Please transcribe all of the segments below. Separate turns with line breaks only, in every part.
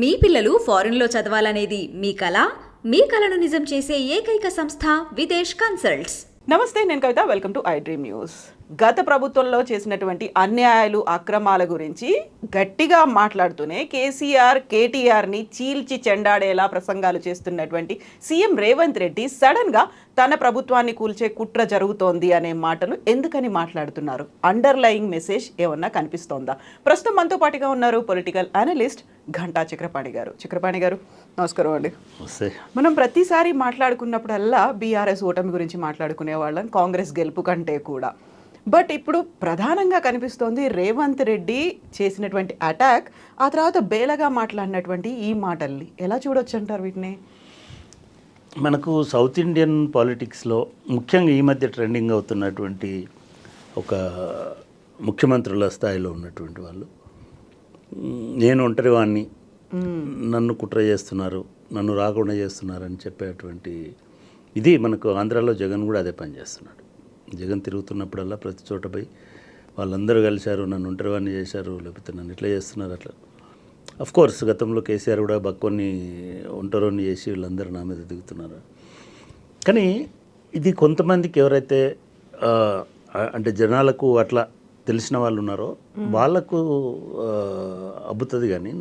మీ పిల్లలు ఫారెన్లో చదవాలనేది మీ కల? మీ కలను నిజం చేసే ఏకైక సంస్థ విదేశ్ కన్సల్ట్స్.
నమస్తే, నేను Kavitha. Welcome to I dream news. గత ప్రభుత్వంలో చేసినటువంటి అన్యాయాలు, అక్రమాల గురించి గట్టిగా మాట్లాడుతూనే కేసీఆర్, కేటీఆర్ని చీల్చి చెండాడేలా ప్రసంగాలు చేస్తున్నటువంటి సీఎం రేవంత్ రెడ్డి సడన్గా తన ప్రభుత్వాన్ని కూల్చే కుట్ర జరుగుతోంది అనే మాటలు ఎందుకని మాట్లాడుతున్నారు? అండర్లయింగ్ మెసేజ్ ఏమన్నా కనిపిస్తోందా? ప్రస్తుతం మనతో పాటుగా ఉన్నారు పొలిటికల్ అనలిస్ట్ ఘంటా చక్రపాణి గారు. చక్రపాణి గారు, నమస్కారం అండి. మనం ప్రతిసారి మాట్లాడుకున్నప్పుడల్లా బీఆర్ఎస్ ఓటమి గురించి మాట్లాడుకునే వాళ్ళం, కాంగ్రెస్ గెలుపు కంటే కూడా. బట్ ఇప్పుడు ప్రధానంగా కనిపిస్తోంది రేవంత్ రెడ్డి చేసినటువంటి అటాక్, ఆ తర్వాత బేలగా మాట్లాడినటువంటి ఈ మాటల్ని ఎలా చూడొచ్చు అంటారు వీటిని?
మనకు సౌత్ ఇండియన్ పాలిటిక్స్లో ముఖ్యంగా ఈ మధ్య ట్రెండింగ్ అవుతున్నటువంటి ఒక ముఖ్యమంత్రుల స్థాయిలో ఉన్నటువంటి వాళ్ళు, నేను ఒంటరి వాడిని, నన్ను కుట్ర చేస్తున్నారు, నన్ను రాకుండా చేస్తున్నారు అని చెప్పేటువంటి ఇది మనకు ఆంధ్రాలో జగన్ కూడా అదే పని చేస్తున్నాడు. జగన్ తిరుగుతున్నప్పుడల్లా ప్రతి చోట పోయి వాళ్ళందరూ కలిశారు, నన్ను ఒంటరివాడిని చేశారు, లేకపోతే నన్ను ఇట్లా చేస్తున్నారు అట్లా. కోర్స్ గతంలో కేసీఆర్ కూడా బక్కొని ఒంటరిని చేసి వీళ్ళందరూ నా మీద దిగుతున్నారు. కానీ ఇది కొంతమందికి ఎవరైతే అంటే జనాలకు అట్లా తెలిసిన వాళ్ళు ఉన్నారో వాళ్ళకు అబ్బుతుంది, కానీ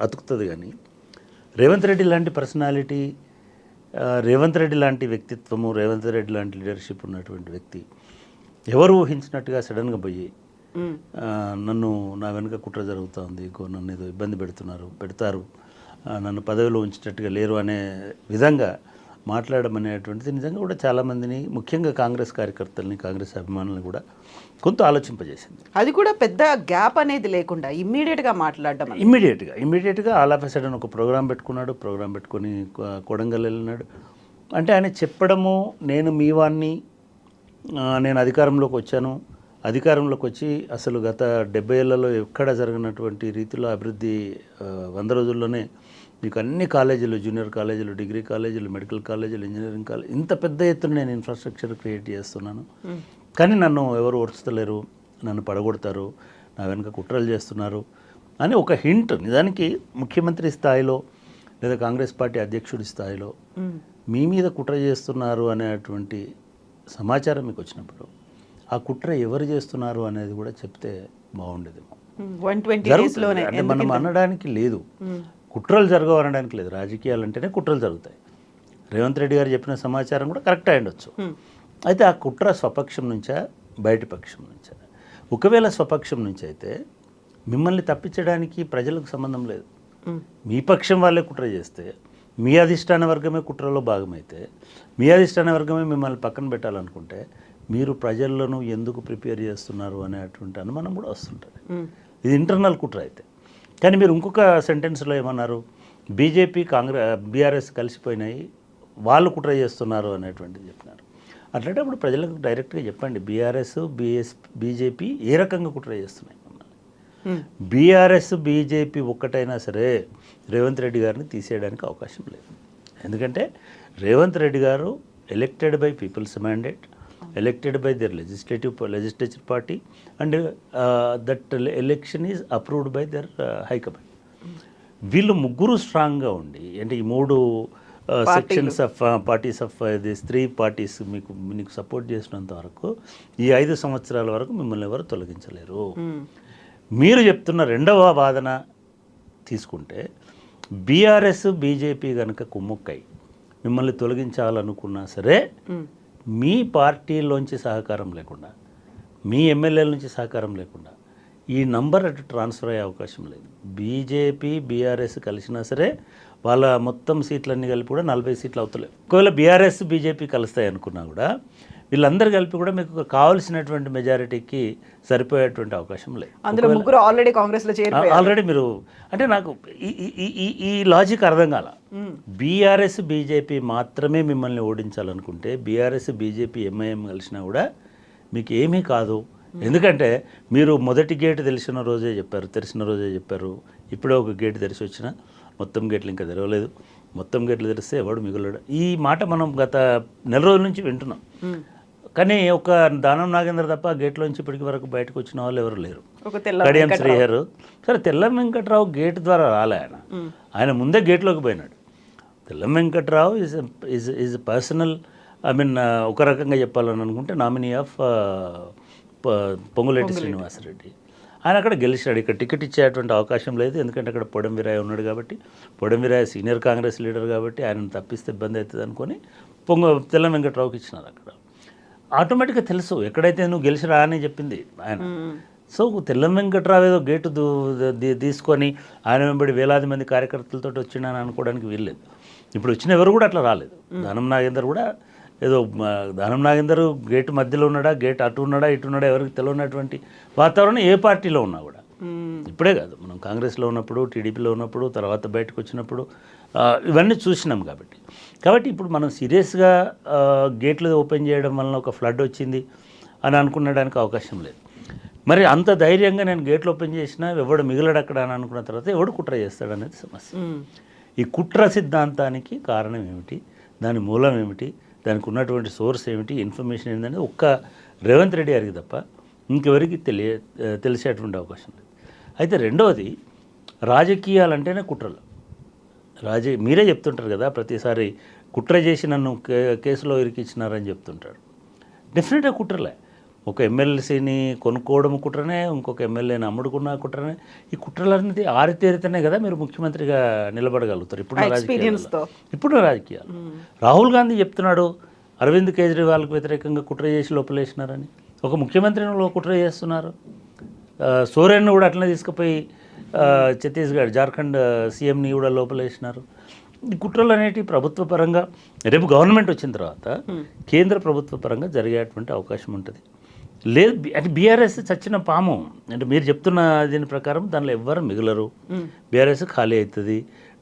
అతుకుతుంది. కానీ రేవంత్ రెడ్డి లాంటి పర్సనాలిటీ, రేవంత్ రెడ్డి లాంటి వ్యక్తిత్వము, రేవంత్ రెడ్డి లాంటి లీడర్షిప్ ఉన్నటువంటి వ్యక్తి ఎవరు ఊహించినట్టుగా సడన్గా పోయి నన్ను, నా వెనుక కుట్ర జరుగుతుంది, నన్ను ఏదో ఇబ్బంది పెడతారు, నన్ను పదవిలో ఉంచినట్టుగా లేరు అనే విధంగా మాట్లాడడం అనేటువంటిది నిజంగా కూడా చాలామందిని, ముఖ్యంగా కాంగ్రెస్ కార్యకర్తల్ని, కాంగ్రెస్ అభిమానులను కూడా కొంత ఆలోచింపజేసింది.
అది కూడా పెద్ద గ్యాప్ అనేది లేకుండా ఇమ్మీడియట్గా మాట్లాడడం,
ఇమ్మీడియట్గా ఆల్ ఆఫ్ ఎ సడన్ ఒక ప్రోగ్రాం పెట్టుకొని కొడంగల్ వెళ్ళినాడు. అంటే ఆయన చెప్పడము, నేను మీ వాణ్ణి, నేను అధికారంలోకి వచ్చి అసలు గత 70 ఏళ్లలో ఎక్కడ జరిగినటువంటి రీతిలో అభివృద్ధి 100 రోజుల్లోనే మీకు అన్ని కాలేజీలు, జూనియర్ కాలేజీలు, డిగ్రీ కాలేజీలు, మెడికల్ కాలేజీలు, ఇంజనీరింగ్ కాలేజీ, ఇంత పెద్ద ఎత్తున నేను ఇన్ఫ్రాస్ట్రక్చర్ క్రియేట్ చేస్తున్నాను, కానీ నన్ను ఎవరు ఓర్చుతలేరు, నన్ను పడగొడతారు, నా వెనుక కుట్రలు చేస్తున్నారు అని ఒక హింట్. నిజానికి ముఖ్యమంత్రి స్థాయిలో లేదా కాంగ్రెస్ పార్టీ అధ్యక్షుడి స్థాయిలో మీ మీద కుట్ర చేస్తున్నారు అనేటువంటి సమాచారం మీకు వచ్చినప్పుడు ఆ కుట్ర ఎవరు చేస్తున్నారు అనేది కూడా చెప్తే బాగుండేదేమో. అంటే మనం అనడానికి లేదు, కుట్రలు జరగవు అనడానికి లేదు. రాజకీయాలు అంటేనే కుట్రలు జరుగుతాయి. రేవంత్ రెడ్డి గారు చెప్పిన సమాచారం కూడా కరెక్ట్ అయ్యుండొచ్చు. అయితే ఆ కుట్ర స్వపక్షం నుంచా, బయటి పక్షం నుంచా? ఒకవేళ స్వపక్షం నుంచి అయితే మిమ్మల్ని తప్పించడానికి ప్రజలకు సంబంధం లేదు. మీ పక్షం వాళ్ళే కుట్ర చేస్తే, మీ అధిష్టాన వర్గమే కుట్రలో భాగమైతే, మీ అధిష్టాన వర్గమే మిమ్మల్ని పక్కన పెట్టాలనుకుంటే మీరు ప్రజలను ఎందుకు ప్రిపేర్ చేస్తున్నారు అనేటువంటి అనుమానం కూడా వస్తుంటుంది. ఇది ఇంటర్నల్ కుట్ర అయితే. కానీ మీరు ఇంకొక సెంటెన్స్లో ఏమన్నారు, బీఆర్ఎస్ కలిసిపోయినాయి, వాళ్ళు కుట్ర చేస్తున్నారు అనేటువంటిది చెప్పినారు. అట్లాంటప్పుడు ప్రజలకు డైరెక్ట్గా చెప్పండి, బీఆర్ఎస్, బీజేపీ ఏ రకంగా కుట్ర చేస్తున్నాయి మమ్మల్ని. బీఆర్ఎస్, బీజేపీ ఒక్కటైనా సరే రేవంత్ రెడ్డి గారిని తీసేయడానికి అవకాశం లేదు. ఎందుకంటే రేవంత్ రెడ్డి గారు elected by peoples mandate, elected by their legislature party, and that election is approved by their high command. వీళ్ళు ముగ్గురు స్ట్రాంగ్గా ఉండి, అంటే ఈ 3 sections of parties of this 3 parties మీకు సపోర్ట్ చేసినంత వరకు ఈ 5 సంవత్సరాల వరకు మిమ్మల్ని ఎవరు తొలగించలేరు. మీరు చెప్తున్న రెండవ వాదన తీసుకుంటే బీఆర్ఎస్, బీజేపీ కనుక కుమ్ముక్కై మిమ్మల్ని తొలగించాలనుకున్నా సరే మీ పార్టీలోంచి సహకారం లేకుండా, మీ ఎమ్మెల్యేల నుంచి సహకారం లేకుండా ఈ నంబర్ అటు ట్రాన్స్ఫర్ అయ్యే అవకాశం లేదు. బీజేపీ, బీఆర్ఎస్ కలిసినా సరే వాళ్ళ మొత్తం సీట్లన్నీ కలిపి కూడా 40 సీట్లు అవుతలేవు. ఒకవేళ బీఆర్ఎస్, బీజేపీ కలుస్తాయి అనుకున్నా కూడా వీళ్ళందరూ కలిపి కూడా మీకు కావాల్సినటువంటి మెజారిటీకి సరిపోయేటువంటి అవకాశం లేదు.
అందులో ముగ్గురు ఆల్రెడీ కాంగ్రెస్లో చేరిపోయారు.
ఆల్రెడీ మీరు, అంటే నాకు ఈ లాజిక్ అర్థం కాల. బీఆర్ఎస్, బీజేపీ మాత్రమే మిమ్మల్ని ఓడించాలనుకుంటే బీఆర్ఎస్, బీజేపీ, ఎంఐఎం కలిసినా కూడా మీకు ఏమీ కాదు. ఎందుకంటే మీరు మొదటి గేటు తెరిచిన రోజే చెప్పారు, ఇప్పుడే ఒక గేటు తెరిచి వచ్చినా మొత్తం గేట్లు ఇంకా తెరవలేదు, మొత్తం గేట్లు తెరిస్తే ఎవడు మిగులడు. ఈ మాట మనం గత నెల రోజుల నుంచి వింటున్నాం. కానీ ఒక దానం నాగేంద్ర తప్ప గేట్లోంచి ఇప్పటికి వరకు బయటకు వచ్చిన వాళ్ళు ఎవరు లేరు.
ఒక తెల్ల
కడియం శ్రీహర్ సరే, తెల్లం వెంకట్రావు గేట్ ద్వారా రాలే ఆయన ముందే గేట్లోకి పోయినాడు. Tellam Venkatrao is personal, I mean ఒక రకంగా చెప్పాలని అనుకుంటే నామినీ ఆఫ్ పొంగులేటి శ్రీనివాసరెడ్డి. ఆయన అక్కడ గెలిచాడు. ఇక్కడ టికెట్ ఇచ్చేటువంటి అవకాశం లేదు, ఎందుకంటే అక్కడ పొడం వీరయ్య ఉన్నాడు కాబట్టి, పొడం వీరయ్య సీనియర్ కాంగ్రెస్ లీడర్ కాబట్టి ఆయనను తప్పిస్తే ఇబ్బంది అవుతుంది అనుకొని తెల్లం వెంకట్రావుకి ఇచ్చినారు. అక్కడ ఆటోమేటిక్గా తెలుసు ఎక్కడైతే నువ్వు గెలిచిరా అని చెప్పింది ఆయన. సో తెల్లం వెంకట్రావు ఏదో గేటు తీసుకొని ఆయన వెంబడి వేలాది మంది కార్యకర్తలతో వచ్చిండని అనుకోవడానికి వీల్లేదు. ఇప్పుడు వచ్చిన ఎవరు కూడా అట్లా రాలేదు. దానం నాగేందర్ కూడా ఏదో దానం నాగేందర్ గేటు మధ్యలో ఉన్నాడా, గేట్ అటు ఉన్నాడా ఇటు ఉన్నాడా ఎవరికి తెలియనటువంటి వాతావరణం ఏ పార్టీలో ఉన్నా కూడా. ఇప్పుడే కాదు, మనం కాంగ్రెస్లో ఉన్నప్పుడు, టీడీపీలో ఉన్నప్పుడు, తర్వాత బయటకు వచ్చినప్పుడు ఇవన్నీ చూసినాం. కాబట్టి ఇప్పుడు మనం సీరియస్గా గేట్లు ఓపెన్ చేయడం వలన ఒక ఫ్లడ్ వచ్చింది అని అనుకునడానికి అవకాశం లేదు. మరి అంత ధైర్యంగా నేను గేట్లు ఓపెన్ చేసినా ఎవడు మిగిలడు అక్కడ అని అనుకున్న తర్వాత ఎవడు కుట్ర చేస్తాడనేది సమస్య. ఈ కుట్ర సిద్ధాంతానికి కారణం ఏమిటి, దాని మూలం ఏమిటి, దానికి ఉన్నటువంటి సోర్స్ ఏమిటి, ఇన్ఫర్మేషన్ ఏంటనేది ఒక్క రేవంత్ రెడ్డి గారికి తప్ప ఇంకెవరికి తెలిసేటువంటి అవకాశం లేదు. అయితే రెండవది, రాజకీయాలంటేనే కుట్రలు. మీరే చెప్తుంటారు కదా ప్రతిసారి, కుట్ర చేసి నన్ను కేసులో ఇరికిచ్చినారని చెప్తుంటారు. డెఫినెట్గా కుట్రలే. ఒక ఎమ్మెల్సీని కొనుక్కోవడం కుట్రనే, ఇంకొక ఎమ్మెల్యేని అమ్ముడుకున్న కుట్రనే. ఈ కుట్రలనేది ఆరితేరితేనే కదా మీరు ముఖ్యమంత్రిగా నిలబడగలుగుతారు ఇప్పుడున్న రాజకీయాలు. రాహుల్ గాంధీ చెప్తున్నాడు అరవింద్ కేజ్రీవాల్కి వ్యతిరేకంగా కుట్ర చేసి లోపలేసినారని. ఒక ముఖ్యమంత్రిని కుట్ర చేస్తున్నారు. సోరెన్ను కూడా అట్లనే తీసుకుపోయి ఛత్తీస్గఢ్, జార్ఖండ్ సీఎంని కూడా లోపలేసినారు. ఈ కుట్రలు అనేవి ప్రభుత్వ పరంగా రేపు గవర్నమెంట్ వచ్చిన తర్వాత కేంద్ర ప్రభుత్వ పరంగా జరిగేటువంటి అవకాశం ఉంటుంది. లేదు అంటే బీఆర్ఎస్ చచ్చిన పాము అంటే మీరు చెప్తున్న దీని ప్రకారం దానిలో ఎవ్వరు మిగలరు. బీఆర్ఎస్ ఖాళీ అవుతుంది.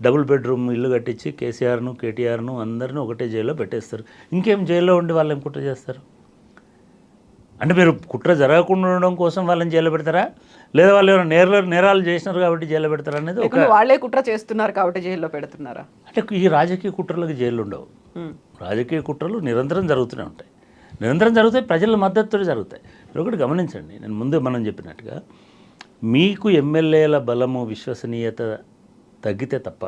డబుల్ బెడ్రూమ్ ఇల్లు కట్టించి కేసీఆర్ను కేటీఆర్ను అందరినీ ఒకటే జైల్లో పెట్టేస్తారు. ఇంకేం జైల్లో ఉండి వాళ్ళు ఏం కుట్ర చేస్తారు? అంటే మీరు కుట్ర జరగకుండా ఉండడం కోసం వాళ్ళని జైల్లో పెడతారా, లేదా వాళ్ళు ఏమైనా నేరాలు చేసినారు కాబట్టి జైల్లో పెడతారా అనేది
వాళ్ళే కుట్ర చేస్తున్నారు కాబట్టి జైల్లో పెడుతున్నారా?
అంటే ఈ రాజకీయ కుట్రలకు జైలు ఉండవు. రాజకీయ కుట్రలు నిరంతరం జరుగుతూనే ఉంటాయి. నిరంతరం జరుగుతాయి, ప్రజల మద్దతుతో జరుగుతాయి. మీరు ఒకటి గమనించండి, నేను ముందు మనం చెప్పినట్టుగా మీకు ఎమ్మెల్యేల బలము విశ్వసనీయత తగ్గితే తప్ప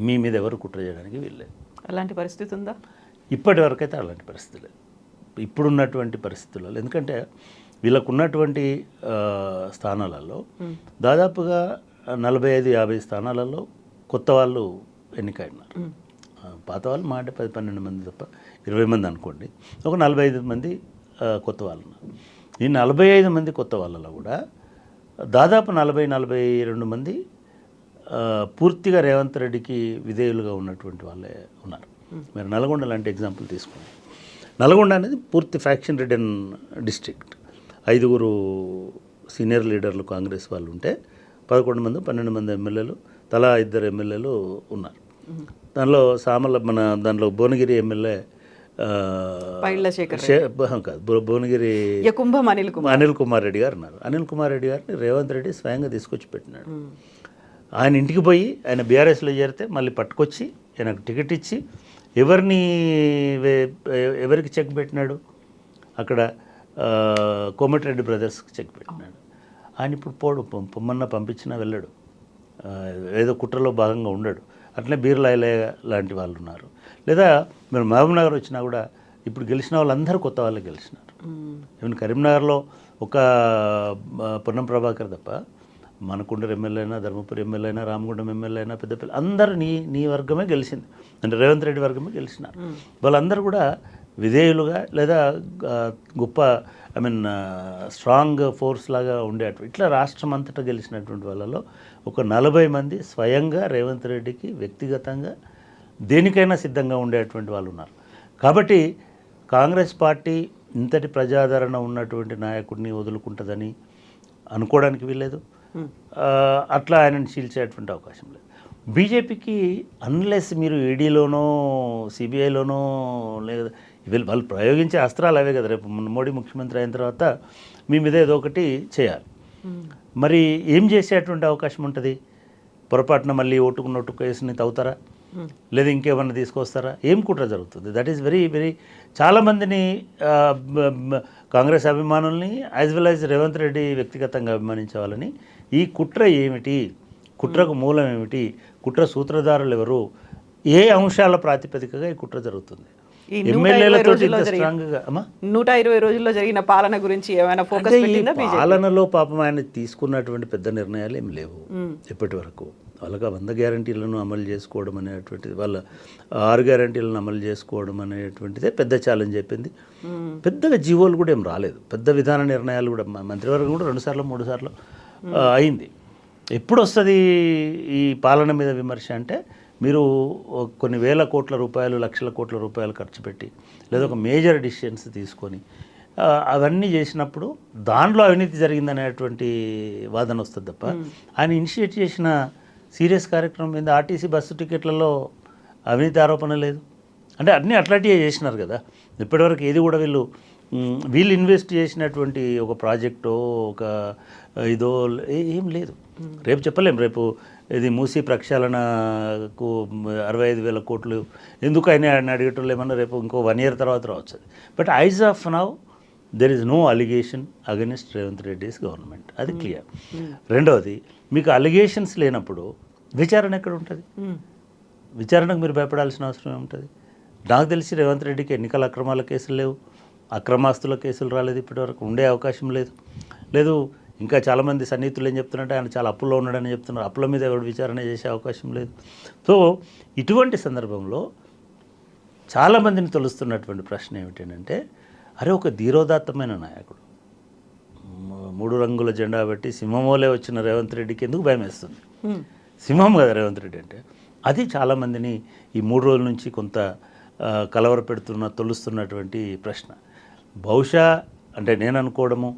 మీ మీద ఎవరు కుట్ర చేయడానికి వీల్లేదు.
అలాంటి పరిస్థితి ఉందా?
ఇప్పటి వరకు అయితే అలాంటి పరిస్థితి లేదు ఇప్పుడున్నటువంటి పరిస్థితులలో. ఎందుకంటే వీళ్ళకు ఉన్నటువంటి స్థానాలలో దాదాపుగా 45-50 స్థానాలలో కొత్త వాళ్ళు ఎన్నికైనారు. పాత వాళ్ళు మాట 10-12 మంది తప్ప 20 మంది అనుకోండి, ఒక 45 మంది కొత్త వాళ్ళు ఉన్నారు. ఈ 45 మంది కొత్త వాళ్ళలో కూడా దాదాపు 40-42 మంది పూర్తిగా రేవంత్ రెడ్డికి విధేయులుగా ఉన్నటువంటి వాళ్ళే ఉన్నారు. మీరు నల్గొండ లాంటి ఎగ్జాంపుల్ తీసుకోండి. నల్గొండ అనేది పూర్తి ఫ్యాక్షన్ రిడన్ డిస్ట్రిక్ట్. 5 సీనియర్ లీడర్లు కాంగ్రెస్ వాళ్ళు ఉంటే 11 మంది 12 మంది ఎమ్మెల్యేలు, తలా 2 ఎమ్మెల్యేలు ఉన్నారు. దానిలో దానిలో భువనగిరి ఎమ్మెల్యే కాదు, భువనగిరి అనిల్ కుమార్ రెడ్డి గారు ఉన్నారు. అనిల్ కుమార్ రెడ్డి గారిని రేవంత్ రెడ్డి స్వయంగా తీసుకొచ్చి పెట్టినాడు. ఆయన ఇంటికి పోయి ఆయన బీఆర్ఎస్లో చేరితే మళ్ళీ పట్టుకొచ్చి ఆయనకు టికెట్ ఇచ్చి ఎవరికి చెక్ పెట్టినాడు? అక్కడ కోమటిరెడ్డి బ్రదర్స్కి చెక్ పెట్టినాడు. ఆయన ఇప్పుడు పొమ్మన్న పంపించినా వెళ్ళాడు, ఏదో కుట్రలో భాగంగా ఉండడు. అట్లనే బీర్లాయలే లాంటి వాళ్ళు ఉన్నారు. లేదా మీరు మహబూబ్ నగర్ వచ్చినా కూడా ఇప్పుడు గెలిచిన వాళ్ళందరూ కొత్త వాళ్ళే గెలిచినారు. ఈవెన్ కరీంనగర్లో ఒక పొన్నం ప్రభాకర్ తప్ప మనకుండరు ఎమ్మెల్యే అయినా, ధర్మపురి ఎమ్మెల్యే అయినా, రామగుండం ఎమ్మెల్యే అయినా, పెద్దపల్లి అందరూ నీ వర్గమే గెలిచింది. అంటే రేవంత్ రెడ్డి వర్గమే గెలిచినారు. వాళ్ళందరూ కూడా విధేయులుగా లేదా గొప్ప స్ట్రాంగ్ ఫోర్స్ లాగా ఉండేటువంటి ఇట్లా రాష్ట్రం అంతటా గెలిచినటువంటి వాళ్ళలో ఒక 40 మంది స్వయంగా రేవంత్ రెడ్డికి వ్యక్తిగతంగా దేనికైనా సిద్ధంగా ఉండేటువంటి వాళ్ళు ఉన్నారు. కాబట్టి కాంగ్రెస్ పార్టీ ఇంతటి ప్రజాదరణ ఉన్నటువంటి నాయకుడిని వదులుకుంటుందని అనుకోవడానికి వీల్లేదు. అట్లా ఆయనను చీల్చేటువంటి అవకాశం లేదు. బీజేపీకి అన్లెస్ మీరు ఈడీలోనో సిబిఐలోనో లేదా వాళ్ళు ప్రయోగించే అస్త్రాలు అవే కదా. రేపు మోడీ ముఖ్యమంత్రి అయిన తర్వాత మీ మీద ఏదో ఒకటి చేయాలి. మరి ఏం చేసేటువంటి అవకాశం ఉంటుంది? పొరపాటున మళ్ళీ ఓటుకు కేసుని తవ్వుతారా? లేదా ఇంకేమన్నా తీసుకొస్తారా? ఏం కుట్ర జరుగుతుంది? దట్ ఈస్ వెరీ వెరీ చాలామందిని కాంగ్రెస్ అభిమానుల్ని as well as Revanth Reddy వ్యక్తిగతంగా అభిమానించే వాళ్ళని ఈ కుట్ర ఏమిటి, కుట్రకు మూలం ఏమిటి, కుట్ర సూత్రధారులు ఎవరు, ఏ అంశాల ప్రాతిపదికగా ఈ కుట్ర జరుగుతుంది?
ఈ
ఎమ్మెల్యేలతో
120 రోజుల్లో జరిగిన పాలన గురించి ఏమైనా ఫోకస్ పెట్టిందా బీజేపీ?
పాలనలో పాపం ఆయన తీసుకున్నటువంటి పెద్ద నిర్ణయాలు ఏమి లేవు ఇప్పటి వరకు. వాళ్ళకి 100 గ్యారంటీలను అమలు చేసుకోవడం అనేటువంటిది, వాళ్ళ 6 గ్యారంటీలను అమలు చేసుకోవడం అనేటువంటిదే పెద్ద ఛాలెంజ్ చెప్పింది. పెద్దగా జీవోలు కూడా ఏం రాలేదు, పెద్ద విధాన నిర్ణయాలు కూడా మంత్రివర్గం కూడా 2 సార్లు 3 సార్లు అయింది. ఎప్పుడు వస్తుంది ఈ పాలన మీద విమర్శ అంటే, మీరు కొన్ని వేల కోట్ల రూపాయలు, లక్షల కోట్ల రూపాయలు ఖర్చు పెట్టి లేదా ఒక మేజర్ డిసిషన్స్ తీసుకొని అవన్నీ చేసినప్పుడు దాంట్లో అవినీతి జరిగిందనేటువంటి వాదన వస్తుంది తప్ప, ఆయన ఇనిషియేట్ చేసిన సీరియస్ కార్యక్రమం మీద ఆర్టీసీ బస్సు టికెట్లలో అవినీతి ఆరోపణ లేదు. అంటే అన్నీ అట్లాంటివే చేసినారు కదా. ఇప్పటివరకు ఏది కూడా వీళ్ళు ఇన్వెస్ట్ చేసినటువంటి ఒక ప్రాజెక్టో ఒక ఇదో ఏం లేదు. రేపు చెప్పలేం, రేపు ఇది మూసీ ప్రక్షాళనకు 65,000 కోట్లు ఎందుకు అయినా అడిగేటోళ్ళు ఏమన్నా రేపు ఇంకో 1 year తర్వాత రావచ్చు. But as of now there is no allegation against Revanth Reddy's government, అది క్లియర్. రెండవది, మీకు అలిగేషన్స్ లేనప్పుడు విచారణ ఎక్కడ ఉంటుంది? విచారణకు మీరు భయపడాల్సిన అవసరం ఏముంటుంది? నాకు తెలిసి రేవంత్ రెడ్డికి ఎన్నికల అక్రమాల కేసులు లేవు, అక్రమాస్తుల కేసులు రాలేదు ఇప్పటివరకు, ఉండే అవకాశం లేదు. ఇంకా చాలామంది సన్నిహితులు ఏం చెప్తున్నారంటే ఆయన చాలా అప్పుల్లో ఉన్నాడని చెప్తున్నారు. అప్పుల మీద ఎవరు విచారణ చేసే అవకాశం లేదు. సో ఇటువంటి సందర్భంలో చాలామందిని తొలుస్తున్నటువంటి ప్రశ్న ఏమిటంటే, అరే ఒక ధీరోదాత్తమైన నాయకుడు 3 రంగుల జెండా పెట్టి సింహమోలే వచ్చిన రేవంత్ రెడ్డికి ఎందుకు భయం వేస్తుంది? సింహం కదా రేవంత్ రెడ్డి అంటే. అది చాలామందిని ఈ 3 రోజుల నుంచి కొంత తొలుస్తున్నటువంటి ప్రశ్న. బహుశా అంటే నేను అనుకోవడము,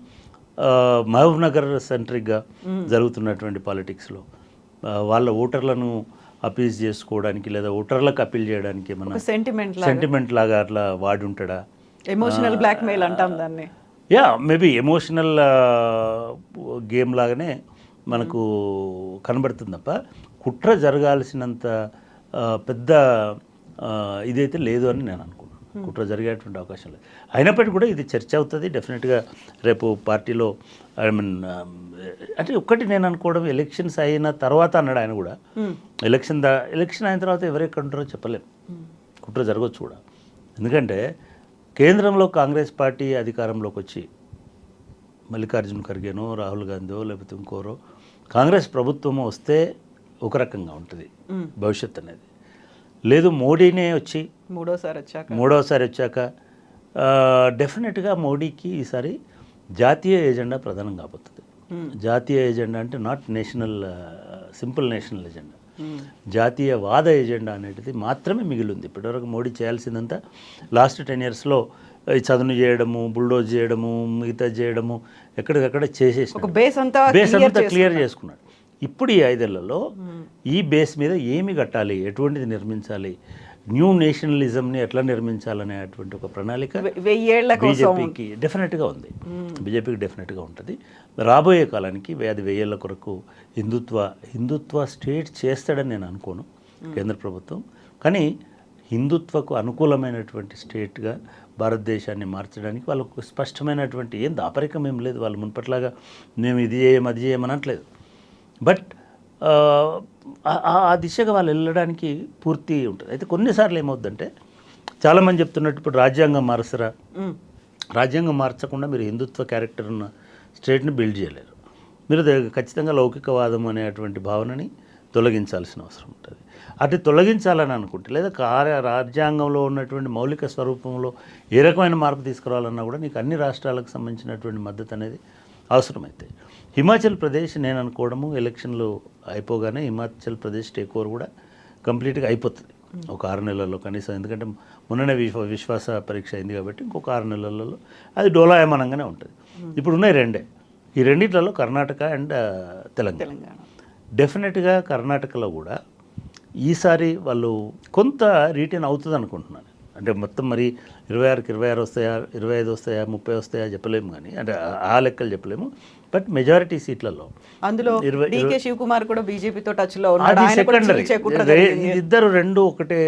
మహబూబ్ నగర్ సెంట్రిక్గా జరుగుతున్నటువంటి పాలిటిక్స్లో వాళ్ళ ఓటర్లను అపీల్ చేసుకోవడానికి లేదా ఓటర్లకు అపీల్ చేయడానికి మన సెంటిమెంట్ లాగా అట్లా వాడి ఉంటాడా?
ఎమోషనల్ బ్లాక్మెయిల్ అంటాం దాన్ని.
యా, మేబీ ఎమోషనల్ గేమ్ లాగానే మనకు కనబడుతుంది తప్ప కుట్ర జరగాల్సినంత పెద్ద ఇదైతే లేదు అని నేను అనుకున్నాను. కుట్ర జరిగేటువంటి అవకాశం లేదు. అయినప్పటికీ కూడా ఇది చర్చ అవుతుంది డెఫినెట్గా రేపు పార్టీలో. ఐ మీన్ అంటే ఒక్కటి నేను అనుకోవడం, ఎలక్షన్స్ అయిన తర్వాత అన్నాడు ఆయన కూడా, ఎలక్షన్ అయిన తర్వాత ఎవరెక్కడ ఉంటారో చెప్పలేము, కుట్ర జరగవచ్చు కూడా. ఎందుకంటే కేంద్రంలో కాంగ్రెస్ పార్టీ అధికారంలోకి వచ్చి మల్లికార్జున ఖర్గేనో రాహుల్ గాంధీో లేకపోతే ఇంకోరో కాంగ్రెస్ ప్రభుత్వము వస్తే ఒక రకంగా ఉంటుంది భవిష్యత్ అనేది. లేదు మోడీనే వచ్చి మూడోసారి వచ్చాక డెఫినెట్గా మోడీకి ఈసారి జాతీయ ఎజెండా ప్రధానం కాబోతుంది. జాతీయ ఎజెండా అంటే not national, simple national agenda, జాతీయవాద ఎజెండా అనేది మాత్రమే మిగిలింది. ఇప్పటివరకు మోడీ చేయాల్సిందంతా లాస్ట్ 10 yearsలో చదును చేయడము, బుల్డోజ్ చేయడము, మిగతా చేయడము, ఎక్కడికక్కడ చేసేసి బేస్ అంతా క్లియర్ చేసుకున్నాడు. ఇప్పుడు ఈ 5 ఏళ్లలో ఈ బేస్ మీద ఏమి కట్టాలి, ఎటువంటిది నిర్మించాలి, న్యూ నేషనలిజంని ఎట్లా నిర్మించాలనేటువంటి ఒక ప్రణాళిక బీజేపీకి డెఫినెట్గా ఉంది. బీజేపీకి డెఫినెట్గా ఉంటుంది. రాబోయే కాలానికి అది 1000 ఏళ్ల కొరకు హిందుత్వ స్టేట్ చేస్తాడని నేను అనుకోను కేంద్ర ప్రభుత్వం. కానీ హిందుత్వకు అనుకూలమైనటువంటి స్టేట్గా భారతదేశాన్ని మార్చడానికి వాళ్ళకు స్పష్టమైనటువంటి ఏం దాపరికం ఏం లేదు. వాళ్ళు మున్పట్లాగా మేము ఇది చేయమనట్లేదు. బట్ ఆ దిశగా వాళ్ళు వెళ్ళడానికి పూర్తి ఉంటుంది. అయితే కొన్నిసార్లు ఏమవుద్దంటే, చాలామంది చెప్తున్నట్టు ఇప్పుడు రాజ్యాంగం మారుస్తారా, రాజ్యాంగం మార్చకుండా మీరు హిందుత్వ క్యారెక్టర్ ఉన్న స్టేట్ని బిల్డ్ చేయలేరు. మీరు ఖచ్చితంగా లౌకికవాదం అనేటువంటి భావనని తొలగించాల్సిన అవసరం ఉంటుంది. అటు తొలగించాలని అనుకుంటే లేదా రాజ్యాంగంలో ఉన్నటువంటి మౌలిక స్వరూపంలో ఏ రకమైన మార్పు తీసుకురావాలన్నా కూడా నీకు అన్ని రాష్ట్రాలకు సంబంధించినటువంటి మద్దతు అనేది అవసరమైతే. హిమాచల్ ప్రదేశ్ నేను అనుకోవడము ఎలక్షన్లు అయిపోగానే హిమాచల్ ప్రదేశ్ టేక్ ఓవర్ కూడా కంప్లీట్గా అయిపోతుంది ఒక 6 నెలల్లో కనీసం. ఎందుకంటే మొన్ననే విశ్వాస పరీక్ష అయింది కాబట్టి ఇంకొక 6 నెలలలో అది డోలాయమానంగానే ఉంటుంది. ఇప్పుడు ఉన్నాయి 2. ఈ రెండిట్లలో కర్ణాటక అండ్ తెలంగాణ. డెఫినెట్గా కర్ణాటకలో కూడా ఈసారి వాళ్ళు కొంత రీటైన్ అవుతుంది అనుకుంటున్నాను. అంటే మొత్తం మరి 26కి 26 వస్తాయా, 25 వస్తాయా, 30 వస్తాయా చెప్పలేము. కానీ అంటే ఆ లెక్కలు చెప్పలేము. బట్ మెజారిటీ సీట్లలో
అందులో డికే శివకుమార్ కూడా బీజేపీతో టచ్ లో ఉన్నాడు.
అది
ఆయన కూడా
సెకండరీ.
చీల్చే కుట్ర జరిగింది.
ఇద్దరు రెండు ఒకటే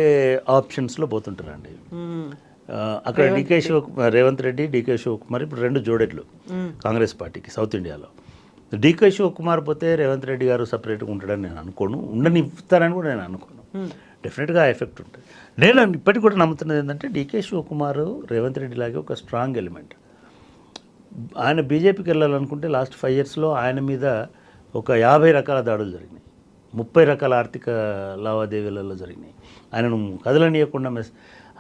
ఆప్షన్స్లో పోతుంటారండి. అక్కడ రేవంత్ రెడ్డి, డికే శివకుమార్ ఇప్పుడు రెండు జోడెట్లు కాంగ్రెస్ పార్టీకి సౌత్ ఇండియాలో. డికే శివకుమార్ పోతే రేవంత్ రెడ్డి గారు సపరేట్గా ఉంటాడని నేను అనుకోను, ఉండనిస్తారని కూడా నేను అనుకోను. డెఫినెట్గా ఎఫెక్ట్ ఉంటుంది. నేను ఇప్పటికి కూడా నమ్ముతున్నది ఏంటంటే డికే శివకుమార్ రేవంత్ రెడ్డి లాగే ఒక స్ట్రాంగ్ ఎలిమెంట్. ఆయన బీజేపీకి వెళ్ళాలనుకుంటే లాస్ట్ 5 yearsలో ఆయన మీద ఒక 50 రకాల దాడులు జరిగినాయి, 30 రకాల ఆర్థిక లావాదేవీలలో జరిగినాయి. ఆయనను కదలనీయకుండా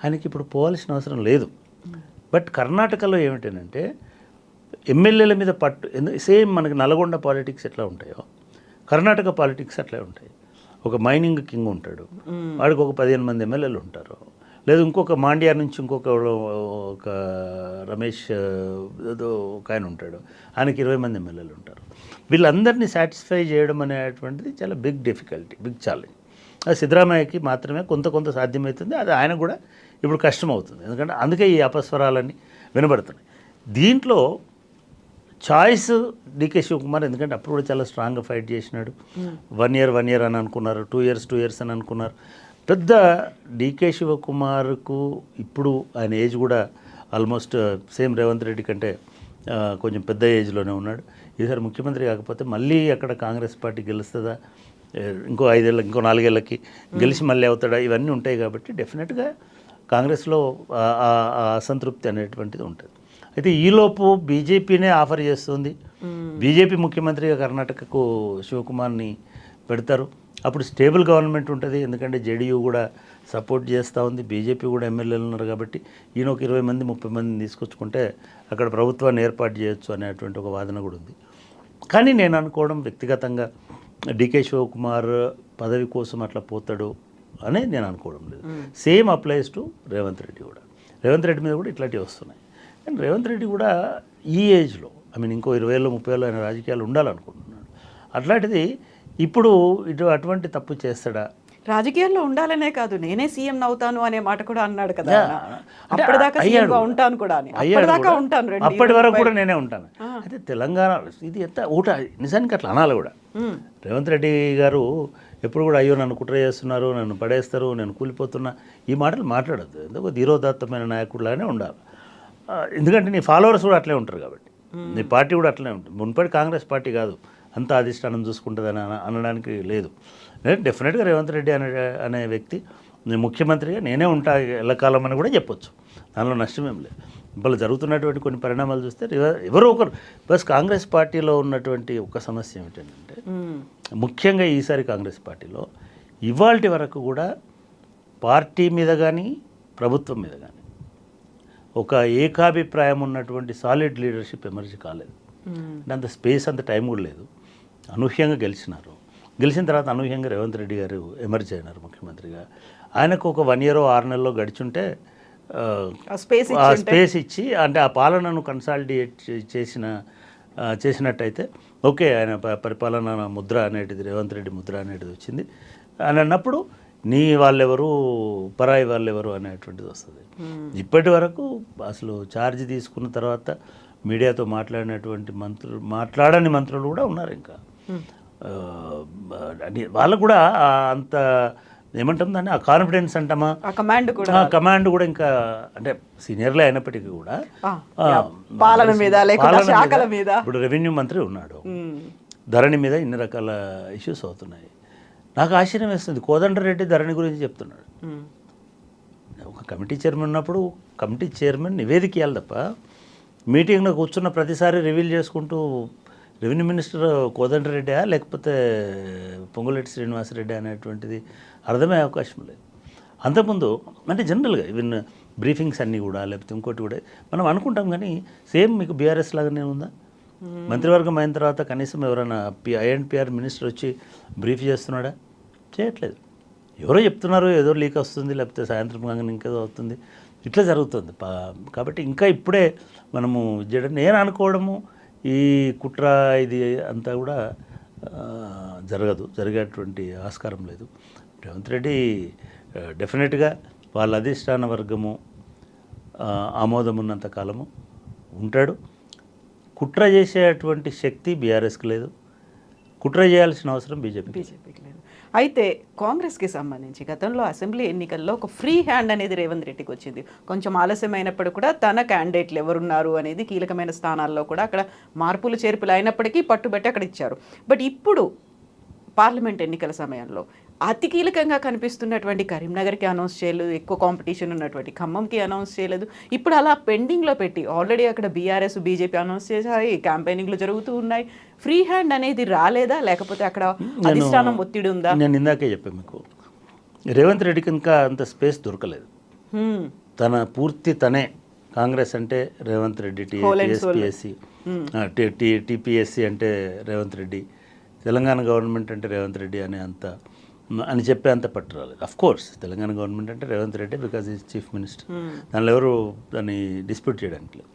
ఆయనకి ఇప్పుడు పోవాల్సిన అవసరం లేదు. బట్ కర్ణాటకలో ఏమిటంటే ఎమ్మెల్యేల మీద సేమ్ మనకి నల్గొండ పాలిటిక్స్ ఎట్లా ఉంటాయో కర్ణాటక పాలిటిక్స్ అట్లే ఉంటాయి. ఒక మైనింగ్ కింగ్ ఉంటాడు, వాడికి ఒక 15 మంది ఎమ్మెల్యేలు ఉంటారు. లేదు ఇంకొక మాండ్యా నుంచి ఒక రమేష్ ఏదో ఒక ఆయన ఉంటాడు, ఆయనకి 20 మంది ఎమ్మెల్యేలు ఉంటారు. వీళ్ళందరినీ సాటిస్ఫై చేయడం అనేటువంటిది చాలా బిగ్ డిఫికల్టీ, బిగ్ ఛాలెంజ్. అది సిద్ధరామయ్యకి మాత్రమే కొంత సాధ్యమవుతుంది. అది ఆయన కూడా ఇప్పుడు కష్టం అవుతుంది. ఎందుకంటే అందుకే ఈ అపస్వరాలన్నీ వినబడుతున్నాయి. దీంట్లో చాయిస్ డికే శివకుమార్, ఎందుకంటే అప్పుడు కూడా చాలా స్ట్రాంగ్గా ఫైట్ చేసినాడు. 1 year అని అనుకున్నారు, 2 years అని అనుకున్నారు. పెద్ద డికే శివకుమార్కు ఇప్పుడు ఆయన ఏజ్ కూడా ఆల్మోస్ట్ సేమ్ రేవంత్ రెడ్డి కంటే కొంచెం పెద్ద ఏజ్లోనే ఉన్నాడు. ఈసారి ముఖ్యమంత్రి కాకపోతే మళ్ళీ అక్కడ కాంగ్రెస్ పార్టీ గెలుస్తుందా, ఇంకో 5 ఏళ్ళకి ఇంకో 4 ఏళ్ళకి గెలిచి మళ్ళీ అవుతాడా, ఇవన్నీ ఉంటాయి. కాబట్టి డెఫినెట్గా కాంగ్రెస్లో అసంతృప్తి అనేటువంటిది ఉంటుంది. అయితే ఈలోపు బీజేపీనే ఆఫర్ చేస్తుంది. బీజేపీ ముఖ్యమంత్రిగా కర్ణాటకకు శివకుమార్ని పెడతారు. అప్పుడు స్టేబుల్ గవర్నమెంట్ ఉంటుంది, ఎందుకంటే జేడీయూ కూడా సపోర్ట్ చేస్తూ ఉంది, బీజేపీ కూడా ఎమ్మెల్యేలు ఉన్నారు. కాబట్టి ఈయన ఒక 20 మంది 30 మందిని తీసుకొచ్చుకుంటే అక్కడ ప్రభుత్వాన్ని ఏర్పాటు చేయొచ్చు అనేటువంటి ఒక వాదన కూడా ఉంది. కానీ నేను అనుకోవడం వ్యక్తిగతంగా డికే శివకుమార్ పదవి కోసం అట్లా పోతాడు అని నేను అనుకోవడం లేదు. Same applies to Revanth Reddy కూడా. రేవంత్ రెడ్డి మీద కూడా ఇట్లాంటివి వస్తున్నాయి. అండ్ రేవంత్ రెడ్డి కూడా ఈ ఏజ్లో ఇంకో 20 ఏళ్ళు 30 ఏళ్ళు ఆయన రాజకీయాలు ఉండాలనుకుంటున్నాడు. అట్లాంటిది ఇప్పుడు అటువంటి తప్పు చేస్తాడా?
రాజకీయాల్లో ఉండాలనే కాదు, నేనే సీఎం అవుతాను అనే మాట కూడా అన్నాడు కదా. అప్పటిదాకా సీఎంగా ఉంటాను కూడా అని. అప్పటిదాకా ఉంటాను,
అప్పటి వరకు కూడా నేనే ఉంటాను. అయితే తెలంగాణ ఇది ఎంత ఊట నిజానికి అట్లా అనాలి కూడా. రేవంత్ రెడ్డి గారు ఎప్పుడు కూడా అయ్యో నన్ను కుట్ర చేస్తున్నారు, నన్ను పడేస్తారు, నేను కూలిపోతున్నా, ఈ మాటలు మాట్లాడద్దు. ఎందుకు ధీరోదాత్తమైన నాయకుడిలానే ఉండాలి. ఎందుకంటే నీ ఫాలోవర్స్ కూడా అట్లే ఉంటారు కాబట్టి, నీ పార్టీ కూడా అట్లనే ఉంటుంది. మున్పటి కాంగ్రెస్ పార్టీ కాదు, అంత అధిష్టానం చూసుకుంటుందని అనడానికి లేదు. డెఫినెట్గా రేవంత్ రెడ్డి అనే వ్యక్తి ముఖ్యమంత్రిగా నేనే ఉంటా ఎల్లకాలం అని కూడా చెప్పొచ్చు. దానిలో నష్టమేం లేదు. ఇప్పుడు జరుగుతున్నటువంటి కొన్ని పరిణామాలు చూస్తే ఎవరో ఒకరు బస్ కాంగ్రెస్ పార్టీలో ఉన్నటువంటి ఒక సమస్య ఏమిటంటే, ముఖ్యంగా ఈసారి కాంగ్రెస్ పార్టీలో ఇవాల్టి వరకు కూడా పార్టీ మీద కానీ ప్రభుత్వం మీద కానీ ఒక ఏకాభిప్రాయం ఉన్నటువంటి సాలిడ్ లీడర్షిప్ ఎమర్జీ కాలేదు. అంత స్పేస్, అంత టైం కూడా లేదు. అనూహ్యంగా గెలిచిన తర్వాత అనూహ్యంగా రేవంత్ రెడ్డి గారు ఎమర్జ్ అయినారు ముఖ్యమంత్రిగా. ఆయనకు ఒక 1 year 6 నెలల్లో గడిచుంటే స్పేస్ ఇచ్చి అంటే ఆ పాలనను కన్సాలిడేట్ చేసినట్టయితే ఓకే, ఆయన పరిపాలన ముద్ర అనేటిది, రేవంత్ రెడ్డి ముద్ర అనేటిది వచ్చింది అని అన్నప్పుడు నీ వాళ్ళెవరు పరాయి వాళ్ళెవరు అనేటువంటిది వస్తుంది. ఇప్పటి వరకు అసలు ఛార్జ్ తీసుకున్న తర్వాత మీడియాతో మాట్లాడని మంత్రులు కూడా ఉన్నారు. ఇంకా వాళ్ళకు కూడా అంత ఏమంటాం దాన్ని, ఆ కాన్ఫిడెన్స్ అంటామా, కమాండ్ కూడా ఇంకా అంటే సీనియర్లే అయినప్పటికీ కూడా
పాలన మీద శాఖల మీద.
ఇప్పుడు రెవెన్యూ మంత్రి ఉన్నాడు, ధరణి మీద ఇన్ని రకాల ఇష్యూస్ అవుతున్నాయి. నాకు ఆశ్చర్యం వేస్తుంది, కోదండరెడ్డి ధరణి గురించి చెప్తున్నాడు. ఒక కమిటీ చైర్మన్ ఉన్నప్పుడు కమిటీ చైర్మన్ నివేదిక ఇవ్వాలి తప్ప మీటింగ్లో కూర్చున్న ప్రతిసారి రివీల్ చేసుకుంటూ రెవెన్యూ మినిస్టర్ కోదండరెడ్డి లేకపోతే పొంగులేటి శ్రీనివాసరెడ్డి అనేటువంటిది అర్థమయ్యే అవకాశం లేదు. అంతకుముందు అంటే జనరల్గా ఈవెన్ బ్రీఫింగ్స్ అన్నీ కూడా లేకపోతే ఇంకోటి కూడా మనం అనుకుంటాం, కానీ సేమ్ మీకు బీఆర్ఎస్ లాగానే ఉందా? మంత్రివర్గం అయిన తర్వాత కనీసం ఎవరైనా ఐఎన్పిఆర్ మినిస్టర్ వచ్చి బ్రీఫ్ చేస్తున్నాడా? చేయట్లేదు. ఎవరో చెప్తున్నారు, ఏదో లీక్ వస్తుంది, లేకపోతే సాయంత్రం కాగానే ఇంకేదో అవుతుంది, ఇట్లా జరుగుతుంది. కాబట్టి ఇంకా ఇప్పుడే మనము చేయడం, నేను అనుకోవడము ఈ కుట్ర ఇది అంతా కూడా జరిగేటువంటి ఆస్కారం లేదు. రేవంత్ రెడ్డి డెఫినెట్గా వాళ్ళ అధిష్టాన వర్గము ఆమోదం ఉన్నంత కాలము ఉంటాడు. కుట్ర చేసేటువంటి శక్తి బీఆర్ఎస్కి లేదు, కుట్ర చేయాల్సిన అవసరం బీజేపీకి.
బీజేపీకి లేదు. అయితే కాంగ్రెస్కి సంబంధించి గతంలో అసెంబ్లీ ఎన్నికల్లో ఒక ఫ్రీ హ్యాండ్ అనేది రేవంత్ రెడ్డికి వచ్చింది. కొంచెం ఆలస్యమైనప్పుడు కూడా తన క్యాండిడేట్లు ఎవరున్నారు అనేది కీలకమైన స్థానాల్లో కూడా అక్కడ మార్పులు చేర్పులు అయినప్పటికీ పట్టుబట్టి అక్కడ ఇచ్చారు. బట్ ఇప్పుడు పార్లమెంట్ ఎన్నికల సమయంలో అతి కీలకంగా కనిపిస్తున్నటువంటి కరీంనగర్కి అనౌన్స్ చేయలేదు, ఎక్కువ కాంపిటీషన్ ఉన్నటువంటి ఖమ్మంకి అనౌన్స్ చేయలేదు. ఇప్పుడు అలా పెండింగ్లో పెట్టి ఆల్రెడీ అక్కడ బీఆర్ఎస్ బీజేపీ అనౌన్స్ చేశాయి, క్యాంపెయినింగ్లు జరుగుతూ ఉన్నాయి. ఫ్రీ హ్యాండ్ అనేది రాలేదా, లేకపోతే అక్కడ అధిష్టానం ఒత్తిడి ఉందా?
నేను ఇందాకే చెప్పాను మీకు, రేవంత్ రెడ్డికి ఇంకా అంత స్పేస్ దొరకలేదు. తన పూర్తి తనే కాంగ్రెస్ అంటే రేవంత్ రెడ్డి, టీపీఎస్సీ అంటే రేవంత్ రెడ్డి, తెలంగాణ గవర్నమెంట్ అంటే రేవంత్ రెడ్డి అని చెప్పే అంత పట్టు రాలేదు. అఫ్ కోర్స్ తెలంగాణ గవర్నమెంట్ అంటే Revanth Reddy because is chief minister, దానిలో ఎవరు దాన్ని డిస్ప్యూట్ చేయడానికి లేదు.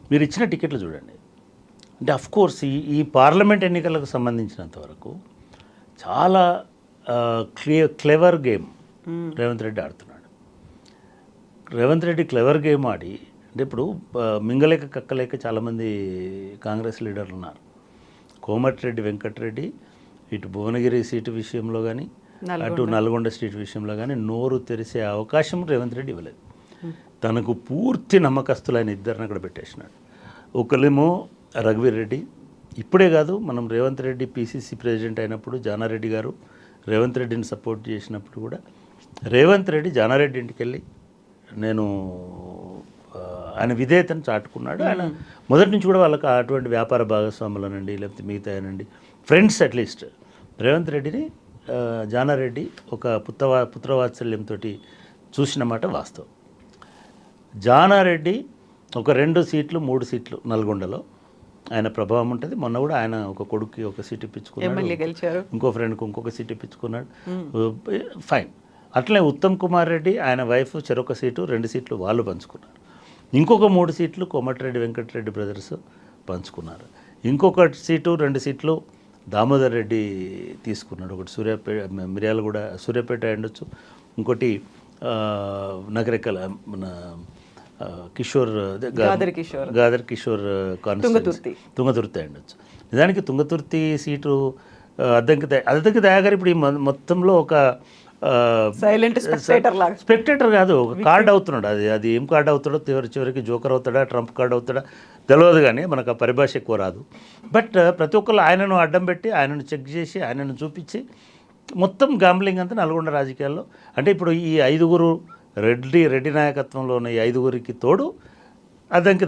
మీరు ఇచ్చిన టికెట్లు చూడండి, అంటే అఫ్ కోర్స్ ఈ పార్లమెంట్ ఎన్నికలకు సంబంధించినంత వరకు చాలా క్లెవర్ గేమ్ రేవంత్ రెడ్డి ఆడుతున్నాడు. రేవంత్ రెడ్డి క్లెవర్ గేమ్ ఆడి, అంటే ఇప్పుడు మింగలేక కక్కలేక చాలామంది కాంగ్రెస్ లీడర్లు ఉన్నారు. కోమటిరెడ్డి వెంకటరెడ్డి ఇటు భువనగిరి సీటు విషయంలో కానీ అటు నల్గొండ సీటు విషయంలో కానీ నోరు తెరిసే అవకాశం రేవంత్ రెడ్డి ఇవ్వలేదు. తనకు పూర్తి నమ్మకస్తులైన ఇద్దరిని అక్కడ పెట్టేసినాడు. ఒకళ్ళేమో రఘువీర్ రెడ్డి, ఇప్పుడే కాదు మనం రేవంత్ రెడ్డి పీసీసీ ప్రెసిడెంట్ అయినప్పుడు జానారెడ్డి గారు రేవంత్ రెడ్డిని సపోర్ట్ చేసినప్పుడు కూడా రేవంత్ రెడ్డి జానారెడ్డి ఇంటికి వెళ్ళి నేను ఆయన విధేయతను చాటుకున్నాడు. ఆయన మొదటి నుంచి కూడా వాళ్ళకి అటువంటి వ్యాపార భాగస్వాములనండి లేకపోతే మిగతాయనండి ఫ్రెండ్స్ అట్లీస్ట్ రేవంత్ రెడ్డిని జానారెడ్డి ఒక పుత్రవాత్సల్యంతో చూసిన మాట వాస్తవం. జానారెడ్డి ఒక 2 సీట్లు 3 సీట్లు నల్గొండలో ఆయన ప్రభావం ఉంటుంది. మొన్న కూడా ఆయన ఒక కొడుక్కి ఒక సీట్ ఇప్పించుకున్నాడు, ఇంకో ఫ్రెండ్కి ఇంకొక సీట్ ఇప్పించుకున్నాడు, ఫైన్. అట్లనే ఉత్తమ్ కుమార్ రెడ్డి ఆయన వైఫ్ చెరొక సీటు 2 సీట్లు వాళ్ళు పంచుకున్నారు. ఇంకొక 3 సీట్లు కోమటిరెడ్డి వెంకటరెడ్డి బ్రదర్స్ పంచుకున్నారు. ఇంకొక సీటు 2 సీట్లు దామోదర్ రెడ్డి తీసుకున్నాడు. ఒకటి మిర్యాలగూడ సూర్యాపేట ఉండొచ్చు, ఇంకోటి నగరికల్ మన గాదర్ కిషోర్ తుంగతుర్తి ఉండొచ్చు. నిజానికి తుంగతుర్తి సీటు అద్దంకి దయాగారు ఇప్పుడు ఈ మొత్తంలో ఒక
సైలెంట్
స్పెక్టేటర్ కాదు, ఒక కార్డ్ అవుతున్నాడు. అది ఏం కార్డ్ అవుతాడో చివరికి జోకర్ అవుతాడా ట్రంప్ కార్డ్ అవుతాడా తెలియదు, కానీ మనకు ఆ పరిభాష ఎక్కువ రాదు. బట్ ప్రతి ఒక్కళ్ళు ఆయనను అడ్డం పెట్టి ఆయనను చెక్ చేసి ఆయనను చూపించి మొత్తం గాంబ్లింగ్ అంతా నల్గొండ రాజకీయాల్లో. అంటే ఇప్పుడు ఈ 5 రెడ్డి నాయకత్వంలో ఉన్న ఈ 5 తోడు అద్దంకి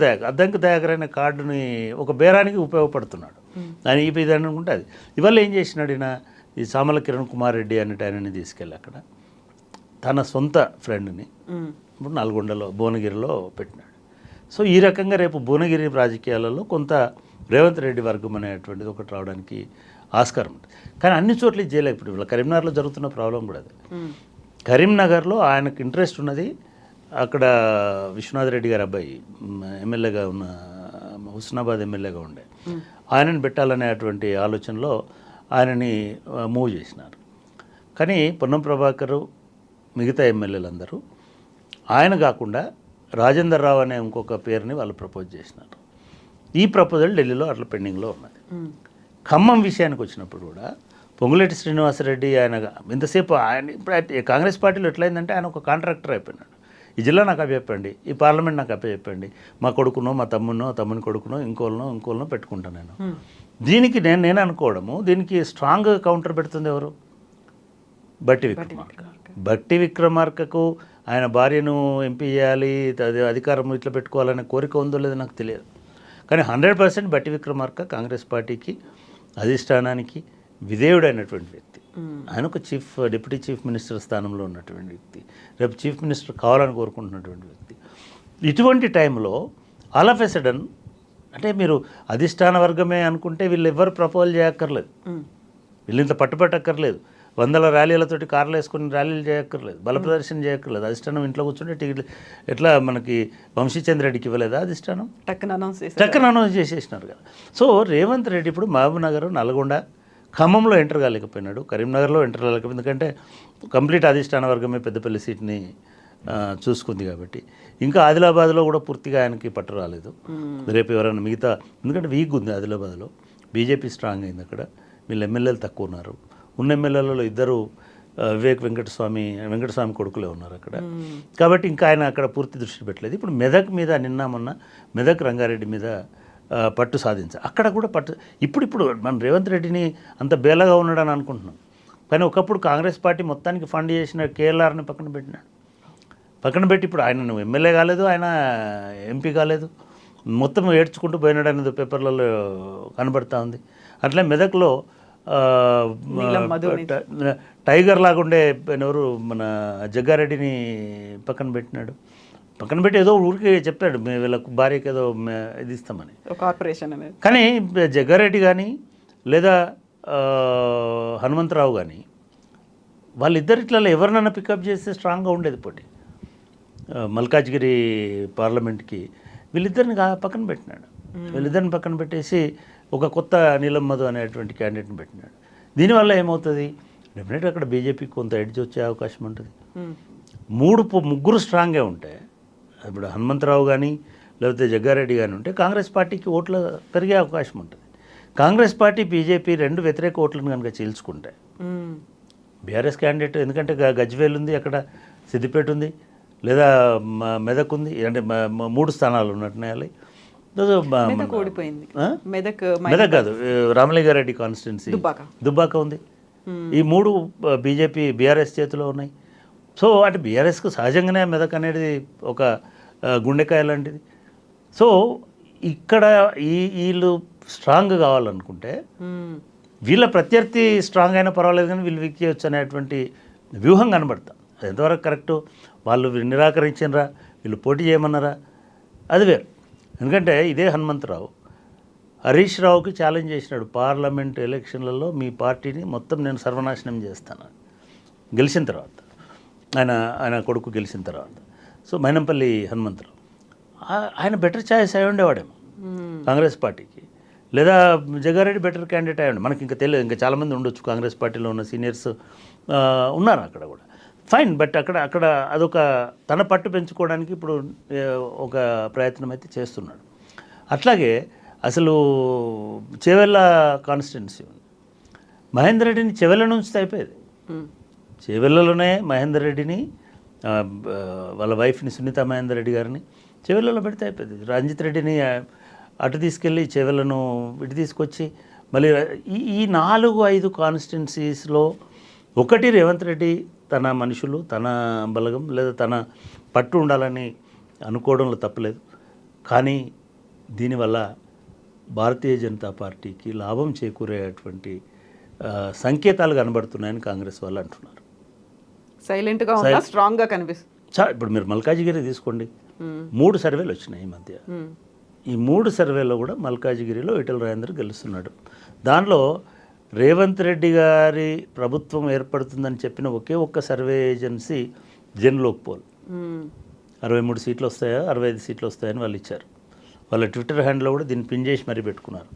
దయాకర్ అనే కార్డుని ఒక బేరానికి ఉపయోగపడుతున్నాడు. ఆయన ఈ విధానం అనుకుంటే అది ఇవాళ ఏం చేసినాడు, ఈయన ఈ సామల కిరణ్ కుమార్ రెడ్డి అనేట ఆయనని తీసుకెళ్ళి అక్కడ తన సొంత ఫ్రెండ్ని ఇప్పుడు నల్గొండలో భువనగిరిలో పెట్టినాడు. సో ఈ రకంగా రేపు భువనగిరి రాజకీయాలలో కొంత రేవంత్ రెడ్డి వర్గం అనేటువంటిది ఒకటి రావడానికి ఆస్కారం ఉంటుంది. కానీ అన్ని చోట్ల చేయలేక ఇప్పుడు ఇలా కరీంనగర్లో జరుగుతున్న ప్రాబ్లం కూడా అదే. కరీంనగర్లో ఆయనకు ఇంట్రెస్ట్ ఉన్నది, అక్కడ విశ్వనాథ్ రెడ్డి గారి అబ్బాయి ఎమ్మెల్యేగా ఉన్న హుస్నాబాద్ ఎమ్మెల్యేగా ఉండే ఆయనను పెట్టాలనేటువంటి ఆలోచనలో ఆయనని మూవ్ చేసినారు. కానీ పొన్నం ప్రభాకర్ మిగతా ఎమ్మెల్యేలందరూ ఆయన కాకుండా రాజేందర్ రావు అనే ఇంకొక పేరుని వాళ్ళు ప్రపోజ్ చేసినారు. ఈ ప్రపోజల్ ఢిల్లీలో అట్లా పెండింగ్లో ఉన్నది. ఖమ్మం విషయానికి వచ్చినప్పుడు కూడా పొంగులేటి శ్రీనివాసరెడ్డి ఆయన ఇంతసేపు ఆయన ఇప్పుడు కాంగ్రెస్ పార్టీలో ఎట్లయిందంటే ఆయన ఒక కాంట్రాక్టర్ అయిపోయినాడు. ఈ జిల్లా నాకు అప్పచెప్పండి, ఈ పార్లమెంట్ నాకు అప్పచెప్పండి, మా కొడుకునో మా తమ్ముని కొడుకునో ఇంకోళ్ళనో పెట్టుకుంటాను నేను. దీనికి నేను అనుకోవడము, దీనికి స్ట్రాంగ్ కౌంటర్ పెడుతుంది ఎవరు? బట్టి విక్రమార్కకు ఆయన భార్యను ఎంపీ చేయాలి, అధికారం ఇట్లా పెట్టుకోవాలనే కోరిక ఉందో లేదో నాకు తెలియదు. కానీ 100% బట్టి విక్రమార్క కాంగ్రెస్ పార్టీకి అధిష్టానానికి విధేయుడైనటువంటి వ్యక్తి. ఆయన ఒక డిప్యూటీ చీఫ్ మినిస్టర్ స్థానంలో ఉన్నటువంటి వ్యక్తి, రేపు చీఫ్ మినిస్టర్ కావాలని కోరుకుంటున్నటువంటి వ్యక్తి. ఇటువంటి టైంలో ఆల్ ఆఫ్ ఎ సడన్ అంటే మీరు అధిష్టాన వర్గమే అనుకుంటే వీళ్ళు ఎవ్వరు ప్రపోజల్ చేయక్కర్లేదు, వీళ్ళు ఇంత పట్టుపట్టక్కర్లేదు, 100 ర్యాలీలతోటి కార్లు వేసుకుని ర్యాలీలు చేయక్కర్లేదు, బల ప్రదర్శన చేయక్కర్లేదు. అధిష్టానం ఇంట్లో కూర్చుంటే టికెట్ ఎట్లా మనకి వంశీచంద్రెడ్డికి ఇవ్వలేదా అధిష్టానం? టక్కన అనౌన్స్ చేసేసినారు కదా. సో రేవంత్ రెడ్డి ఇప్పుడు మహబూబ్ నగర్, నల్గొండ, ఖమ్మంలో ఎంటర్ కాలేకపోయినాడు, కరీంనగర్లో ఎంటర్ కాలేకపోయింది. ఎందుకంటే కంప్లీట్ అధిష్టాన వర్గమే పెద్దపల్లి సీట్ని చూసుకుంది కాబట్టి ఇంకా ఆదిలాబాద్లో కూడా పూర్తిగా ఆయనకి పట్టు రాలేదు. రేపు ఎవరైనా మిగతా, ఎందుకంటే వీక్ ఉంది ఆదిలాబాద్లో, బీజేపీ స్ట్రాంగ్ అయింది అక్కడ, వీళ్ళు ఎమ్మెల్యేలు తక్కువ ఉన్నారు. ఉన్న ఎమ్మెల్యేలలో ఇద్దరు వివేక్ వెంకటస్వామి కొడుకులే ఉన్నారు అక్కడ. కాబట్టి ఇంకా ఆయన అక్కడ పూర్తి దృష్టి పెట్టలేదు. ఇప్పుడు మెదక్ మీద మొన్న మెదక్ రంగారెడ్డి మీద పట్టు సాధించాలి. అక్కడ కూడా పట్టు ఇప్పుడు మన రేవంత్ రెడ్డిని అంత బేలగా ఉన్నాడని అనుకుంటున్నాం. కానీ ఒకప్పుడు కాంగ్రెస్ పార్టీ మొత్తానికి ఫండ్ చేసిన కేఎల్ఆర్ని పక్కన పెట్టి ఇప్పుడు ఆయన ఎమ్మెల్యే కాలేదు, ఆయన ఎంపీ కాలేదు, మొత్తం ఏడ్చుకుంటూ పోయినాడు అనేది పేపర్లలో కనబడతా ఉంది. అట్లే మెదక్లో టైగర్ లాగుండే ఎవరు మన జగ్గారెడ్డిని పక్కన పెట్టి ఏదో ఊరికి చెప్పాడు వీళ్ళకు భార్యకి ఏదో ఇది ఇస్తామని,
కార్పొరేషన్ అనేది. కానీ
జగ్గారెడ్డి కానీ లేదా హనుమంతరావు కానీ వాళ్ళిద్దరిట్లలో ఎవరినైనా పికప్ చేస్తే స్ట్రాంగ్గా ఉండేది పోటీ. మల్కాజ్గిరి పార్లమెంట్కి వీళ్ళిద్దరిని పక్కన పెట్టినాడు. వీళ్ళిద్దరిని పక్కన పెట్టేసి ఒక కొత్త నీలం మధు అనేటువంటి క్యాండిడేట్ని పెట్టినాడు. దీనివల్ల ఏమవుతుంది, డెఫినెట్గా అక్కడ బీజేపీకి కొంత ఎడ్జ్ వచ్చే అవకాశం ఉంటుంది. ముగ్గురు స్ట్రాంగ్గా ఉంటే, ఇప్పుడు హనుమంతరావు కానీ లేకపోతే జగ్గారెడ్డి కానీ ఉంటే కాంగ్రెస్ పార్టీకి ఓట్లు పెరిగే అవకాశం ఉంటుంది. కాంగ్రెస్ పార్టీ బీజేపీ రెండు వ్యతిరేక ఓట్లను కనుక చీల్చుకుంటే బీఆర్ఎస్ క్యాండిడేట్, ఎందుకంటే గజ్వేల్ ఉంది, అక్కడ సిద్దిపేట ఉంది, లేదా మెదక్ ఉంది, అంటే 3 స్థానాలు ఉన్నట్టున్నాయి. మెదక్ కాదు, రామలింగారెడ్డి కాన్స్టిట్యున్సీ దుబ్బాక ఉంది. ఈ 3 బీజేపీ బీఆర్ఎస్ చేతిలో ఉన్నాయి. సో అంటే బీఆర్ఎస్కు సహజంగానే మెదక్ అనేది ఒక గుండెకాయ లాంటిది. సో ఇక్కడ వీళ్ళు స్ట్రాంగ్ కావాలనుకుంటే వీళ్ళ ప్రత్యర్థి స్ట్రాంగ్ అయినా పర్వాలేదు కానీ వీళ్ళు వీక్ చేయొచ్చు అనేటువంటి వ్యూహం కనబడతాం. అది ఎంతవరకు కరెక్టు, వాళ్ళు నిరాకరించినరా, వీళ్ళు పోటీ చేయమన్నారా, అది వేరు. ఎందుకంటే ఇదే హనుమంతరావు హరీష్ రావుకి ఛాలెంజ్ చేసినాడు, పార్లమెంట్ ఎలక్షన్లలో మీ పార్టీని మొత్తం నేను సర్వనాశనం చేస్తాను గెలిచిన తర్వాత, ఆయన కొడుకు గెలిచిన తర్వాత. సో మైనంపల్లి హనుమంతరావు ఆయన బెటర్ ఛాయిస్ అయి ఉండేవాడేమో కాంగ్రెస్ పార్టీకి, లేదా జగ్గారెడ్డి బెటర్ క్యాండిడేట్ అయ్యండి. మనకి ఇంకా తెలియదు, ఇంకా చాలామంది ఉండొచ్చు కాంగ్రెస్ పార్టీలో ఉన్న సీనియర్స్ ఉన్నారు అక్కడ కూడా, ఫైన్. బట్ అక్కడ అదొక తన పట్టు పెంచుకోవడానికి ఇప్పుడు ఒక ప్రయత్నం అయితే చేస్తున్నాడు. అట్లాగే అసలు చేవెళ్ళ కాన్స్టిట్యున్సీ ఉంది, మహేందర్ రెడ్డిని చేవెళ్ళ నుంచి అయిపోయేది. చేవెళ్ళలోనే మహేందర్ రెడ్డిని వాళ్ళ వైఫ్ని సునీత మహేందర్ రెడ్డి గారిని చేవెళ్ళలో పెడితే అయిపోయింది. రంజిత్ రెడ్డిని అటు తీసుకెళ్ళి చేవెళ్ళను ఇటు తీసుకొచ్చి మళ్ళీ ఈ 4-5 కాన్స్టిట్యున్సీస్లో ఒకటి రేవంత్ రెడ్డి తన మనుషులు, తన బలగం లేదా తన పట్టు ఉండాలని అనుకోవడంలో తప్పలేదు. కానీ దీనివల్ల భారతీయ జనతా పార్టీకి లాభం చేకూరేటువంటి సంకేతాలు కనబడుతున్నాయని కాంగ్రెస్ వాళ్ళు అంటున్నారు.
సైలెంట్గా ఉన్నా స్ట్రాంగ్గా కనిపిస్తుంది.
ఇప్పుడు మీరు మల్కాజిగిరి తీసుకోండి, 3 సర్వేలు వచ్చినాయి ఈ మధ్య. ఈ 3 సర్వేలో కూడా మల్కాజిగిరిలో ఈటెల రాజేందర్ గెలుస్తున్నాడు. దానిలో రేవంత్ రెడ్డి గారి ప్రభుత్వం ఏర్పడుతుందని చెప్పిన ఒకే ఒక్క సర్వే ఏజెన్సీ జన్లోక్ పోల్ 63 సీట్లు వస్తాయా 65 సీట్లు వస్తాయని వాళ్ళు ఇచ్చారు. వాళ్ళ ట్విట్టర్ హ్యాండ్లో కూడా దీన్ని పిన్ చేసి మరీ పెట్టుకున్నారు,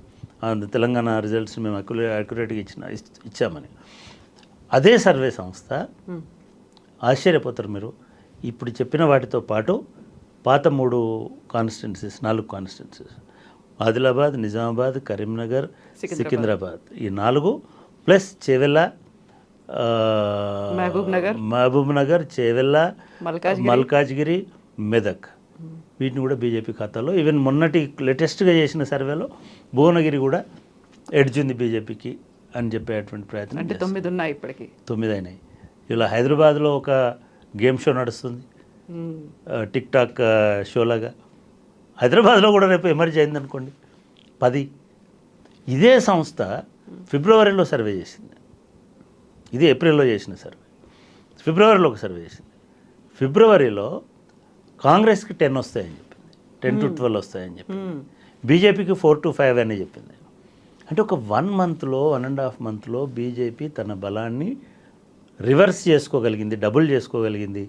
తెలంగాణ రిజల్ట్స్ మేము అక్యురేట్గా ఇచ్చామని. అదే సర్వే సంస్థ, ఆశ్చర్యపోతారు మీరు, ఇప్పుడు చెప్పిన వాటితో పాటు పాత 3 కాన్స్టిట్యున్సీస్ 4 కాన్స్టిట్యున్సీస్ ఆదిలాబాద్, నిజామాబాద్, కరీంనగర్, సికింద్రాబాద్, ఈ 4 ప్లస్ చేవెళ్ళ, మహబూబ్ నగర్, చేవెళ్ళ, మల్కాజ్గిరి, మెదక్, వీటిని కూడా బీజేపీ ఖాతాలో. ఈవెన్ మొన్నటి లేటెస్ట్గా చేసిన సర్వేలో భువనగిరి కూడా ఎడ్జ్ ఉంది బీజేపీకి అని చెప్పేటువంటి ప్రయత్నం.
అంటే 9 ఉన్నాయి, ఇప్పటికి
9 అయినాయి. ఇలా హైదరాబాద్లో ఒక గేమ్ షో నడుస్తుంది, టిక్ టాక్ షోలాగా. హైదరాబాద్లో కూడా రేపు ఎమర్జ్ అయిందనుకోండి 10. ఇదే సంస్థ ఫిబ్రవరిలో సర్వే చేసింది, ఇది ఏప్రిల్లో చేసిన సర్వే, ఫిబ్రవరిలో ఒక సర్వే చేసింది. ఫిబ్రవరిలో కాంగ్రెస్కి 10 వస్తాయని చెప్పింది, 10 to 12 వస్తాయని చెప్పింది, బీజేపీకి 4 to 5 అని చెప్పింది. అంటే ఒక 1 మంత్లో 1.5 మంత్లో బీజేపీ తన బలాన్ని రివర్స్ చేసుకోగలిగింది, డబుల్ చేసుకోగలిగింది.